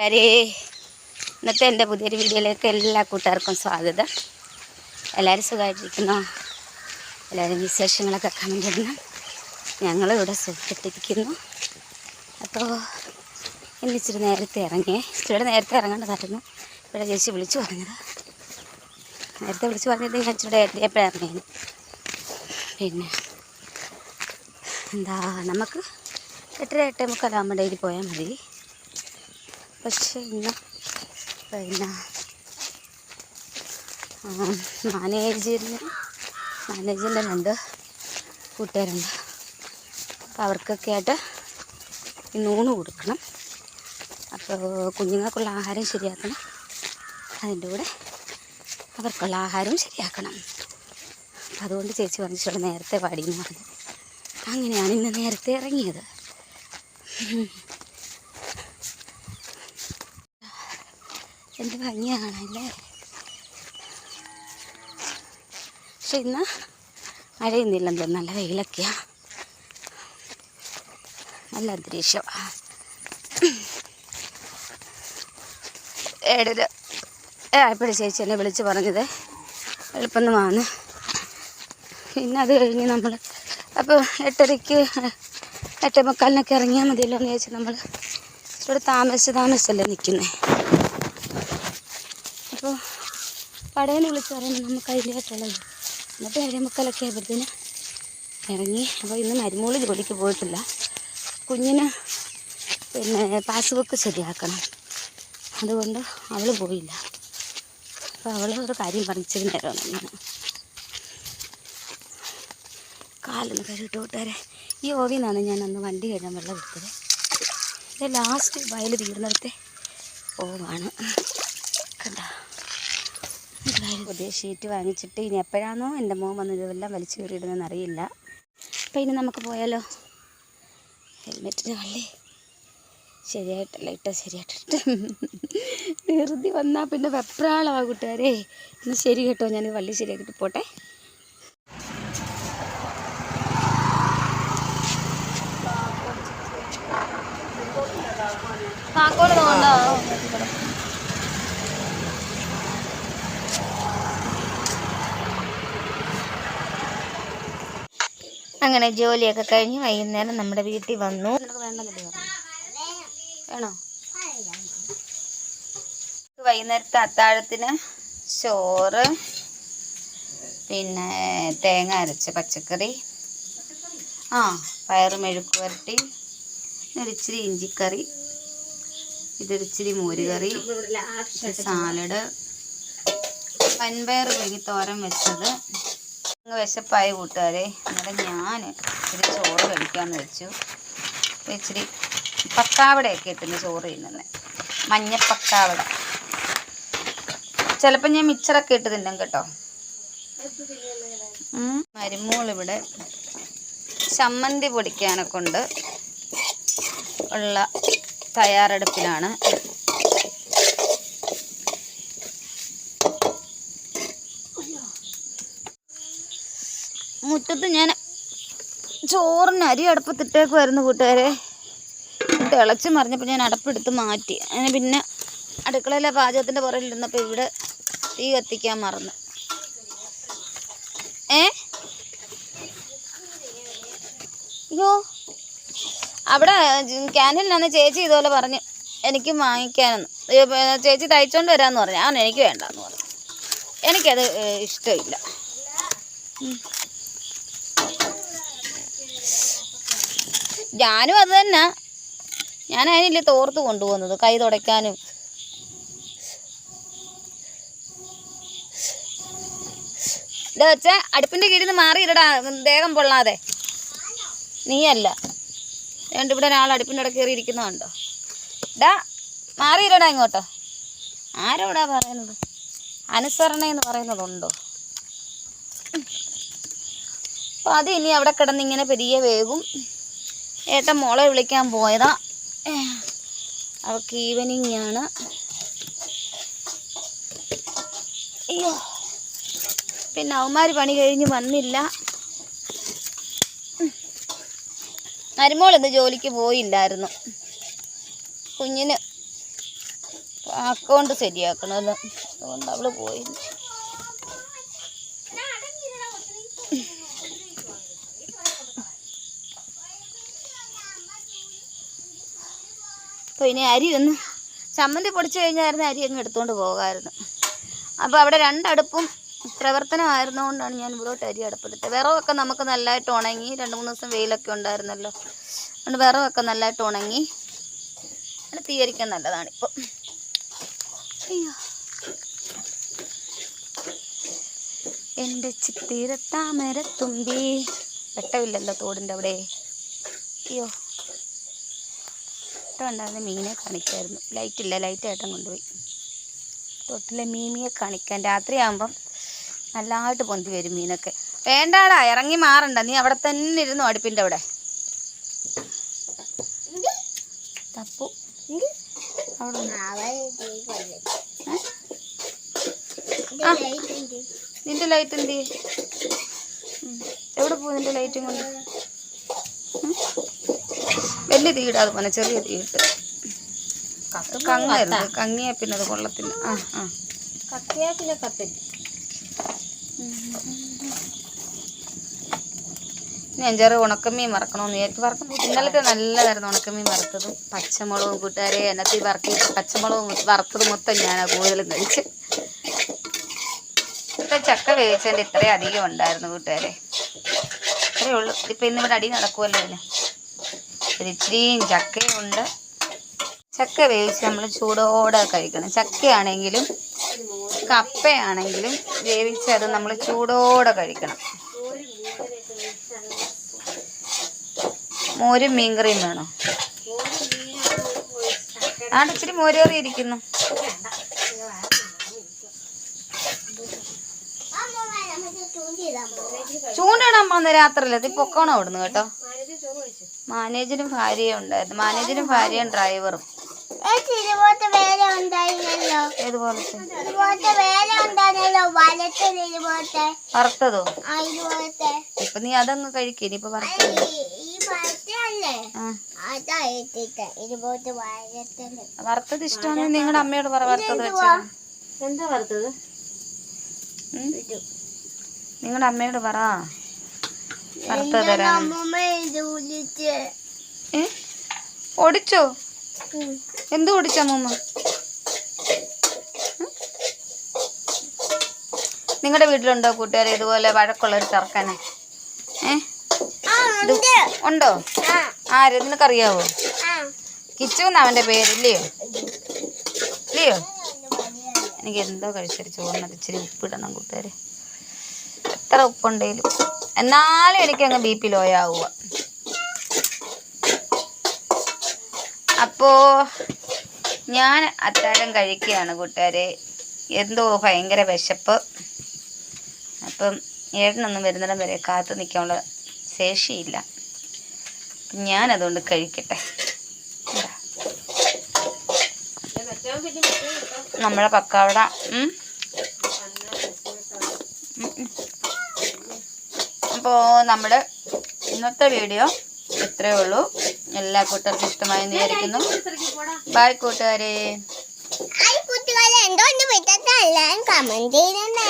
ഇന്നത്തെ എൻ്റെ പുതിയൊരു വീഡിയോയിലേക്ക് എല്ലാ കൂട്ടുകാർക്കും സ്വാഗതം. എല്ലാവരും സുഖമായിട്ടിരിക്കുന്നു. എല്ലാവരും വിശേഷങ്ങളൊക്കെ കണ്ടിരുന്നു. ഞങ്ങളിവിടെ സുഖപ്പെട്ടിരിക്കുന്നു. അപ്പോൾ ഇന്നിച്ചിരി നേരത്തെ ഇറങ്ങിയേ. ഇച്ചിരി നേരത്തെ ഇറങ്ങേണ്ടതായിരുന്നു. ഇവിടെ ചേച്ചി വിളിച്ചു പറഞ്ഞത്. നേരത്തെ വിളിച്ചു പറഞ്ഞിട്ട് ഞാൻ ഇച്ചിരി എപ്പോഴാണ് ഇറങ്ങിയത്. പിന്നെ എന്താ, നമുക്ക് 8:45 ഡെയിലി പോയാൽ മതി. പക്ഷേ ഇന്ന് പിന്നെ മാനേജറിൻ്റെ 2 കൂട്ടുകാരുണ്ട്. അപ്പോൾ അവർക്കൊക്കെ ആയിട്ട് ഇന്ന് ഊണ് കൊടുക്കണം. അപ്പോൾ കുഞ്ഞുങ്ങൾക്കുള്ള ആഹാരം ശരിയാക്കണം, അതിൻ്റെ കൂടെ അവർക്കുള്ള ആഹാരവും ശരിയാക്കണം. അപ്പം അതുകൊണ്ട് ചേച്ചി പറഞ്ഞിട്ട് നേരത്തെ പാടിയെന്ന് പറഞ്ഞു. അങ്ങനെയാണ് ഇന്ന് നേരത്തെ ഇറങ്ങിയത്. എന്ത് ഭംഗിയാണല്ലേ. പക്ഷെ ഇന്ന് മഴയൊന്നുമില്ലെന്ന് തോന്നുന്നു. നല്ല വെയിലൊക്കെയാണ്, നല്ല അന്തരീക്ഷം. 7:00 ആയപ്പോഴും ചേച്ചി എന്നെ വിളിച്ച് പറഞ്ഞത് എളുപ്പം വന്ന്. പിന്നെ അത് കഴിഞ്ഞ് നമ്മൾ അപ്പോൾ 8:30 8:45 ഇറങ്ങിയാൽ മതിയല്ലോ എന്ന് ചോദിച്ചാൽ നമ്മൾ ഇവിടെ താമസിച്ചല്ലേ നിൽക്കുന്നത്. അപ്പോൾ കടയിൽ വിളിച്ച് പറയുമ്പോൾ നമുക്ക് അതിൻ്റെതായിട്ടുള്ളത്. എന്നിട്ട് 7:45 ആയപ്പോഴത്തേന് ഇറങ്ങി. അപ്പോൾ ഇന്ന് മരുമോള് ജോലിക്ക് പോയിട്ടില്ല. കുഞ്ഞിന് പിന്നെ പാസ്ബുക്ക് ശരിയാക്കണം, അതുകൊണ്ട് അവൾ പോയില്ല. അപ്പോൾ അവൾ ഒരു കാര്യം പറഞ്ഞിട്ട് നേരമാണ് ഞാൻ കാലൊന്ന് കഴുകിട്ട് കൂട്ടുകാരെ. ഈ ഓവിൽ നിന്നാണ് ഞാൻ അന്ന് വണ്ടി കഴുകാൻ വെള്ളം എടുത്തത്. ഇത് ലാസ്റ്റ് വയൽ തീർന്നിടത്തെ ഓവാണ്. കണ്ട, പുതിയ ഷീറ്റ് വാങ്ങിച്ചിട്ട് ഇനി എപ്പോഴാണോ എൻ്റെ മോൻ വന്ന് ഇതെല്ലാം വലിച്ചു കയറിയിടുന്നതെന്ന് അറിയില്ല. അപ്പോൾ ഇനി നമുക്ക് പോയാലോ. ഹെൽമെറ്റിന് വള്ളി ശരിയായിട്ടല്ല ഇട്ടോ, ശരിയായിട്ടിട്ട് ധൃതി വന്നാൽ പിന്നെ വെപ്രാളമാ കൂട്ടുകാരേ. ഇന്ന് ശരി കേട്ടോ, ഞാൻ വള്ളി ശരിയാക്കിയിട്ട് പോട്ടെ. അങ്ങനെ ജോലിയൊക്കെ കഴിഞ്ഞ് വൈകുന്നേരം നമ്മുടെ വീട്ടിൽ വന്നു. വേണോ? വൈകുന്നേരത്തെ അത്താഴത്തിന് ചോറ്, പിന്നെ തേങ്ങ അരച്ച പച്ചക്കറി, പയറ് മെഴുക്ക് വരട്ടി, ഒരിച്ചിരി ഇഞ്ചിക്കറി, ഇതൊരിച്ചിരി മോരുകറി, സാലഡ്, വൻപയർ പുഴുങ്ങി തോരൻ വെച്ചത്. വിശപ്പായ കൂട്ടുകാരെ, അന്നേരം ഞാൻ ഇച്ചിരി ചോറ് കഴിക്കാമെന്ന് വെച്ചു. ഇച്ചിരി പക്കാവടയൊക്കെ ഇട്ടിന് ചോറ് തിന്നുന്നത്, മഞ്ഞപ്പക്കാവട. ചിലപ്പോൾ ഞാൻ മിച്ചറൊക്കെ ഇട്ട് തിന്നും കേട്ടോ. മരുമോളിവിടെ ചമ്മന്തി പൊടിക്കാനെ കൊണ്ട് ഉള്ള തയ്യാറെടുപ്പിലാണ്. മുറ്റത്ത് ഞാൻ ചോറിന് അരി അടുപ്പത്തിട്ടേക്കുമായിരുന്നു കൂട്ടുകാരെ. തിളച്ച് മറിഞ്ഞപ്പോൾ ഞാൻ അടപ്പെടുത്ത് മാറ്റി. അങ്ങനെ പിന്നെ അടുക്കളയിലെ പാചകത്തിൻ്റെ പുറകിലിരുന്നപ്പോൾ ഇവിടെ തീ കത്തിക്കാൻ മറന്നു. അയ്യോ, അവിടെ ക്യാൻറ്റീനിലാണ് ചേച്ചി ഇതുപോലെ പറഞ്ഞു എനിക്ക് വാങ്ങിക്കാനെന്ന്. ചേച്ചി തയ്ച്ചോണ്ട് വരാമെന്ന് പറഞ്ഞു. ഞാൻ എനിക്ക് വേണ്ടെന്ന് പറഞ്ഞു. എനിക്കത് ഇഷ്ടമില്ല. ഞാനും അത് തന്നെ. ഞാൻ അതിനില്ലേ തോർത്ത് കൊണ്ടുപോകുന്നത് കൈ തുടയ്ക്കാനും. ഇതാ വെച്ചാ അടുപ്പിൻ്റെ കീഴിൽ നിന്ന് മാറിയിടടാ, ദേഹം പൊള്ളാതെ. നീയല്ല വേണ്ട, ഇവിടെ ഒരാൾ അടുപ്പിൻ്റെ ഇടയ്ക്ക് കയറി ഇരിക്കുന്നതുണ്ടോ? ഡാ മാറിയിടടാ ഇങ്ങോട്ടോ. ആരോടാ പറയുന്നത്? അനുസരണ എന്ന് പറയുന്നതുണ്ടോ? അപ്പോൾ അത് ഇനി അവിടെ കിടന്നിങ്ങനെ പെരിയ വേകും. ഏട്ടൻ മോളെ വിളിക്കാൻ പോയതാ, അവൾക്ക് ഈവനിങ് ആണ്. അയ്യോ, പിന്നെ അവന്മാർ പണി കഴിഞ്ഞ് വന്നില്ല. മരുമോൾ ഇന്ന് ജോലിക്ക് പോയില്ലായിരുന്നു. കുഞ്ഞിന് അക്കൗണ്ട് ശരിയാക്കണമല്ലോ, അതുകൊണ്ട് അവള് പോയി. അപ്പോൾ ഇനി അരി ഒന്ന് ചമ്മന്തി പൊടിച്ച് കഴിഞ്ഞായിരുന്നു അരി അങ്ങ് എടുത്തുകൊണ്ട് പോകാമായിരുന്നു. അപ്പോൾ അവിടെ രണ്ടടുപ്പും പ്രവർത്തനമായിരുന്നുകൊണ്ടാണ് ഞാൻ ഇവിടോട്ട് അരി അടുപ്പത്തിട്ട്. വിറകൊക്കെ നമുക്ക് നല്ലതായിട്ട് ഉണങ്ങി, 2-3 ദിവസം വെയിലൊക്കെ ഉണ്ടായിരുന്നല്ലോ, അതുകൊണ്ട് വിറകൊക്കെ നല്ലതായിട്ട് ഉണങ്ങി. അത് തീയരിക്കാൻ നല്ലതാണിപ്പോൾ. അയ്യോ, എൻ്റെ ചിത്തിരത്താമരത്തുമ്പി. വെട്ടമില്ലല്ലോ തോടിൻ്റെ അവിടെ. അയ്യോ, ഉണ്ടായിരുന്ന മീനെ കാണിക്കായിരുന്നു. ലൈറ്റില്ല, ലൈറ്റായിട്ടും കൊണ്ടുപോയി. തൊട്ടിലെ മീമിയെ കാണിക്കാൻ. രാത്രിയാകുമ്പം നല്ലതായിട്ട് പൊന്തി വരും മീനൊക്കെ. വേണ്ടാടാ, ഇറങ്ങി മാറണ്ട, നീ അവിടെ തന്നെ ഇരുന്നു അടുപ്പിൻ്റെ അവിടെ. തപ്പു അവിടെ നിന്റെ ലൈറ്റ് എന്ത് എവിടെ പോകും? നിന്റെ ലൈറ്റും കൊണ്ട് വലിയ തീയിടാതെ പോലെ ചെറിയ തീയിട്ട് കങ്ങരുത്. കങ്ങിയാൽ പിന്നെ അത് കൊള്ളത്തില്ല. കത്തിയാൽ പിന്നെ കത്തില്ല. ഞാൻ ചെറിയ ഉണക്കമീൻ വറക്കണമെന്ന് വിചാരിച്ചു. ഇന്നലത്തെ നല്ലതായിരുന്നു ഉണക്കമീൻ വറുത്തതും പച്ചമുളകും. കൂട്ടുകാരെ എന്നത്തിൽ വറക്കി പച്ചമുളകും വറുത്തതും മൊത്തം ഞാൻ കൂടുതലും കഴിച്ച്. ഇപ്പം ചക്ക വേവിച്ചതിൻ്റെ ഇത്രയും അധികം ഉണ്ടായിരുന്നു കൂട്ടുകാരെ. ഇത്രയേ ഉള്ളൂ. ഇപ്പം ഇന്നിവിടെ അടി നടക്കുമല്ലോ. അതിന് ഒരിച്ചിരിയും ചക്കയും ഉണ്ട്. ചക്ക വേവിച്ച് നമ്മൾ ചൂടോടെ കഴിക്കണം. ചക്കയാണെങ്കിലും കപ്പയാണെങ്കിലും വേവിച്ച് അത് നമ്മൾ ചൂടോടെ കഴിക്കണം. മോരും മീൻകറിയും വേണോ? ആണ്ട് ഇച്ചിരി മോര് കറി ഇരിക്കുന്നു. ചൂണ്ടിടാൻ പോകുന്ന രാത്രിയില്ല. ഇത് പൊക്കോണം അവിടുന്ന് കേട്ടോ. മാനേജരും ഭാര്യയും ഉണ്ടായിരുന്നു. മാനേജരും ഭാര്യയും ഡ്രൈവറും. വറുത്തതോ? ഇപ്പൊ നീ അതങ്ങ് കഴിക്കേ. ഇനിയിപ്പൊ വറുത്തത് വറുത്തത് ഇഷ്ടമാണ്. നിങ്ങളുടെ അമ്മയോട് പറ വറുത്തത് വെച്ചാ. എന്താ വറുത്തത്? നിങ്ങളുടെ അമ്മയോട് പറ വറുത്തത് തരാൻ. ഓടിച്ചോ? എന്ത് ഓടിച്ച അമ്മൂമ്മ? നിങ്ങളുടെ വീട്ടിലുണ്ടോ കൂട്ടുകാരെ ഇതുപോലെ വഴക്കുള്ളൊരു ചെറുക്കനെ? ഉണ്ടോ? ആര്? നിനക്കറിയാവോ? കിച്ചു എന്നാ അവൻ്റെ പേരില്ലയോ? ഇല്ലയോ? എനിക്ക് എന്തോ കഴിച്ചൊരു ചോറിനത് ഇച്ചിരി ഉപ്പിടണം കൂട്ടുകാരെ. എത്ര ഉപ്പുണ്ടെങ്കിലും എന്നാലും എനിക്കങ്ങ് BP ലോ ആവുക. അപ്പോൾ ഞാൻ അത്താഴം കഴിക്കുകയാണ് കൂട്ടുകാരെ. എന്തോ ഭയങ്കര വിശപ്പ്. അപ്പം ഏട്ടനൊന്നും വരുന്നിടം വരെ കാത്തു നിൽക്കാനുള്ള ശേഷിയില്ല. ഞാനതുകൊണ്ട് കഴിക്കട്ടെ. നമ്മളെ പക്കാവട. അപ്പോൾ നമ്മുടെ ഇന്നത്തെ വീഡിയോ ഇത്രയേ ഉള്ളൂ. എല്ലാ കൂട്ടുകാർക്കും ഇഷ്ടമായെന്ന് വിചാരിക്കുന്നു. ബൈ കൂട്ടുകാരെ. എന്തോ കമന്റ് ചെയ്തേ.